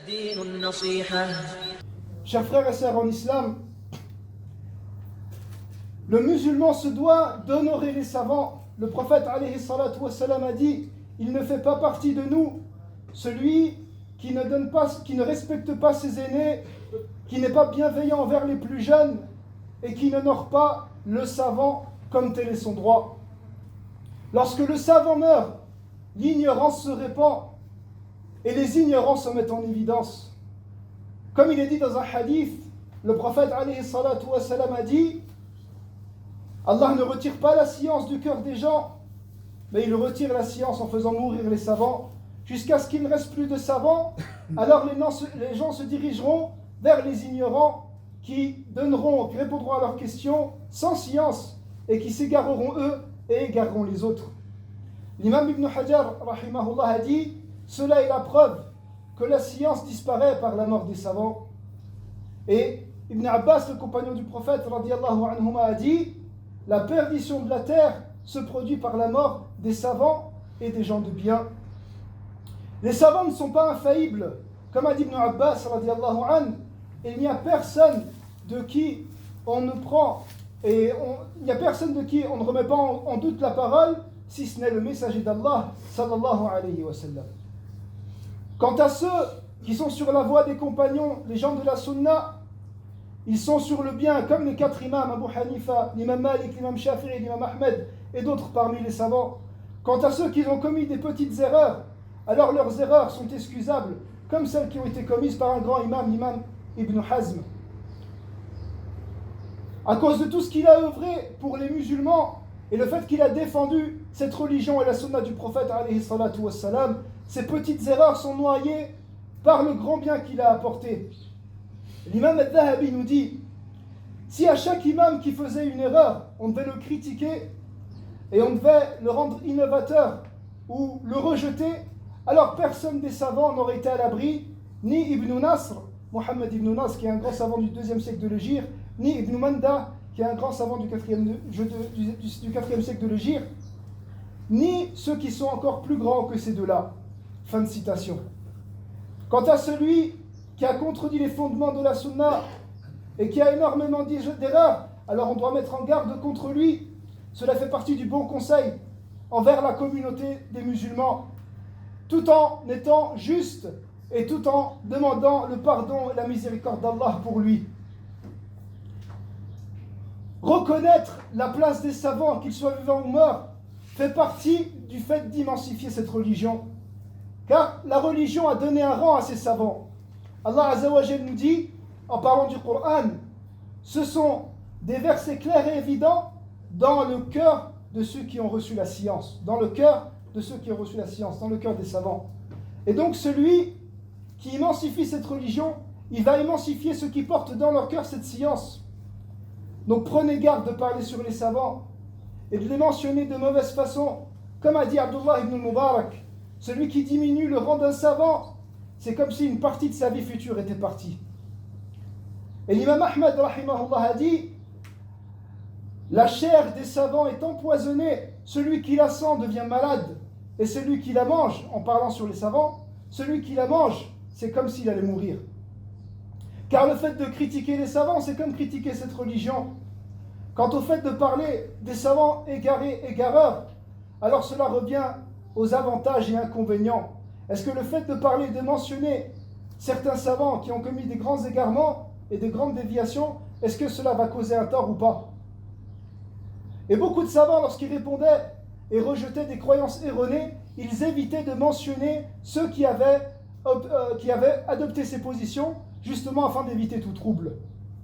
الدين النصيحة. Chers frères et sœurs en islam, le musulman se doit d'honorer les savants. Le prophète alayhi salatu wassalam a dit: il ne fait pas partie de nous celui qui ne respecte pas ses aînés, qui n'est pas bienveillant envers les plus jeunes et qui n'honore pas le savant comme tel est son droit. Lorsque le savant meurt, l'ignorance se répand et les ignorants se mettent en évidence. Comme il est dit dans un hadith, le prophète alayhi salatu wassalam a dit: Allah ne retire pas la science du cœur des gens, mais il retire la science en faisant mourir les savants, jusqu'à ce qu'il ne reste plus de savants. Alors les gens se dirigeront vers les ignorants qui répondront à leurs questions sans science et qui s'égareront eux et égareront les autres. L'imam Ibn Hajar rahimahullah a dit: cela est la preuve que la science disparaît par la mort des savants. Et Ibn Abbas, le compagnon du prophète radiyallahu anhuma, a dit: la perdition de la terre se produit par la mort des savants et des gens de bien. Les savants ne sont pas infaillibles, comme a dit Ibn Abbas radiyallahu anhu. Il n'y a personne de qui on ne remet pas en doute la parole, si ce n'est le messager d'Allah sallallahu alayhi wa sallam. Quant à ceux qui sont sur la voie des compagnons, les gens de la sunna, ils sont sur le bien, comme les 4 imams, Abu Hanifa, l'imam Malik, l'imam Shafi'i, l'imam Ahmed et d'autres parmi les savants. Quant à ceux qui ont commis des petites erreurs, alors leurs erreurs sont excusables, comme celles qui ont été commises par un grand imam, l'imam Ibn Hazm. À cause de tout ce qu'il a œuvré pour les musulmans et le fait qu'il a défendu cette religion et la sunna du prophète alayhi salatu wassalam, ces petites erreurs sont noyées par le grand bien qu'il a apporté. L'imam al-Dhahabi nous dit: si à chaque imam qui faisait une erreur, on devait le critiquer et on devait le rendre innovateur ou le rejeter, alors personne des savants n'aurait été à l'abri, ni Ibn Nasr, Mohammed Ibn Nasr, qui est un grand savant du 2e siècle de l'Hégire, ni Ibn Manda, qui est un grand savant du 4e siècle de l'Hégire, ni ceux qui sont encore plus grands que ces deux-là. Fin de citation. Quant à celui qui a contredit les fondements de la sunna et qui a énormément d'erreurs, alors on doit mettre en garde contre lui. Cela fait partie du bon conseil envers la communauté des musulmans, tout en étant juste et tout en demandant le pardon et la miséricorde d'Allah pour lui. Reconnaître la place des savants, qu'ils soient vivants ou morts, fait partie du fait d'immensifier cette religion. Car la religion a donné un rang à ces savants. Allah Azza wa Jal nous dit, en parlant du Coran, ce sont des versets clairs et évidents dans le cœur de ceux qui ont reçu la science, dans le cœur de ceux qui ont reçu la science, dans le cœur des savants. Et donc celui qui émancifie cette religion, il va émancifier ceux qui portent dans leur cœur cette science. Donc prenez garde de parler sur les savants et de les mentionner de mauvaise façon. Comme a dit Abdullah ibn Mubarak, celui qui diminue le rang d'un savant, c'est comme si une partie de sa vie future était partie. Et l'imam Ahmed rahimahullah a dit: la chair des savants est empoisonnée, celui qui la sent devient malade, et celui qui la mange, en parlant sur les savants, celui qui la mange, c'est comme s'il allait mourir. Car le fait de critiquer les savants, c'est comme critiquer cette religion. Quant au fait de parler des savants égareurs, alors cela revient aux avantages et inconvénients. Est-ce que le fait de parler, de mentionner certains savants qui ont commis des grands égarements et des grandes déviations, est-ce que cela va causer un tort ou pas? Et beaucoup de savants, lorsqu'ils répondaient et rejetaient des croyances erronées, ils évitaient de mentionner ceux qui avaient adopté ces positions, justement afin d'éviter tout trouble.